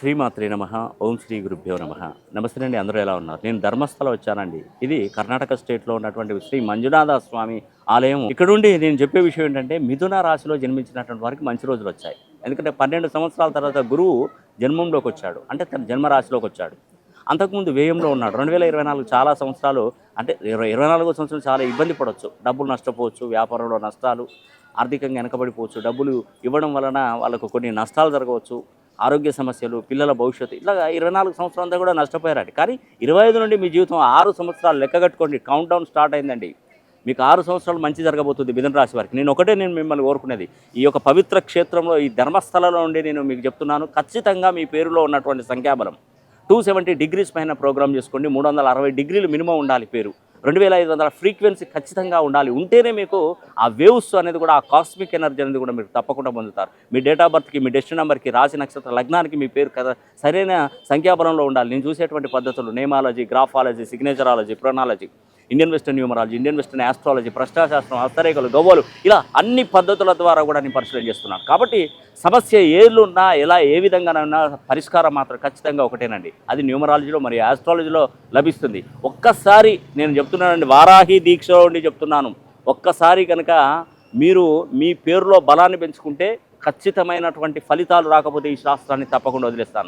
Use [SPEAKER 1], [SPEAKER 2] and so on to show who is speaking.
[SPEAKER 1] శ్రీమాత్రే నమః. ఓం శ్రీ గురుభ్యో నమః. నమస్తే అండి, అందరూ ఎలా ఉన్నారు? నేను ధర్మస్థల వచ్చానండి. ఇది కర్ణాటక స్టేట్లో ఉన్నటువంటి శ్రీ మంజునాథ స్వామి ఆలయం. ఇక్కడ ఉండి నేను చెప్పే విషయం ఏంటంటే, మిథున రాశిలో జన్మించినటువంటి వారికి మంచి రోజులు వచ్చాయి. ఎందుకంటే 12 సంవత్సరాల తర్వాత గురువు జన్మంలోకి వచ్చాడు, అంటే తన జన్మరాశిలోకి వచ్చాడు. అంతకుముందు వ్యయంలో ఉన్నాడు. 2024 చాలా సంవత్సరాలు, అంటే 24వ సంవత్సరం చాలా ఇబ్బంది పడవచ్చు. డబ్బులు నష్టపోవచ్చు, వ్యాపారంలో నష్టాలు, ఆర్థికంగా వెనకబడిపోవచ్చు, డబ్బులు ఇవ్వడం వలన వాళ్ళకు కొన్ని నష్టాలు జరగవచ్చు, ఆరోగ్య సమస్యలు, పిల్లల భవిష్యత్తు, ఇట్లాగా 24 సంవత్సరాలు అంతా కూడా నష్టపోయారండి. కానీ 25 నుండి మీ జీవితం 6 సంవత్సరాలు లెక్కగట్టుకోండి, కౌంట్ డౌన్ స్టార్ట్ అయిందండి. మీకు 6 సంవత్సరాలు మంచి జరగబోతుంది మిథున రాశి వారికి. నేను మిమ్మల్ని కోరుకునేది, ఈ యొక్క పవిత్ర క్షేత్రంలో, ఈ ధర్మస్థలంలో ఉండి నేను మీకు చెప్తున్నాను, ఖచ్చితంగా మీ పేరులో ఉన్నటువంటి సంఖ్యాబలం 270 డిగ్రీస్ పైన ప్రోగ్రామ్ చేసుకోండి. 360 డిగ్రీలు మినిమం ఉండాలి పేరు. 2500 ఫ్రీక్వెన్సీ ఖచ్చితంగా ఉండాలి. ఉంటేనే మీకు ఆ వేవ్స్ అనేది కూడా, ఆ కాస్మిక్ ఎనర్జీ అనేది కూడా మీరు తప్పకుండా పొందుతారు. మీ డేట్ ఆఫ్ బర్త్కి, మీ డెస్టినీ నెంబర్కి, రాశి నక్షత్ర లగ్నానికి మీ పేరు కదా సరైన సంఖ్యాబలంలో ఉండాలి. నేను చూసేటువంటి పద్ధతులు nameology, graphology, signatureology, pronology, Indian western numerology, Indian western astrology, ప్రశ్నాశాస్త్రం, హస్తరేఖలు, గవ్వలు, ఇలా అన్ని పద్ధతుల ద్వారా కూడా నేను పరిశీలన చేస్తున్నాను. కాబట్టి సమస్య ఏళ్ళున్నా, ఏ విధంగానైనా పరిష్కారం మాత్రం ఖచ్చితంగా ఒకటేనండి. అది న్యూమరాలజీలో మరియు ఆస్ట్రాలజీలో లభిస్తుంది. ఒక్కసారి నేను చెప్తున్నానండి, వారాహి దీక్షలో ఉండి చెప్తున్నాను, ఒక్కసారి కనుక మీరు మీ పేరులో బలాన్ని పెంచుకుంటే ఖచ్చితమైనటువంటి ఫలితాలు రాకపోతే ఈ శాస్త్రాన్ని తప్పకుండా వదిలేస్తాను.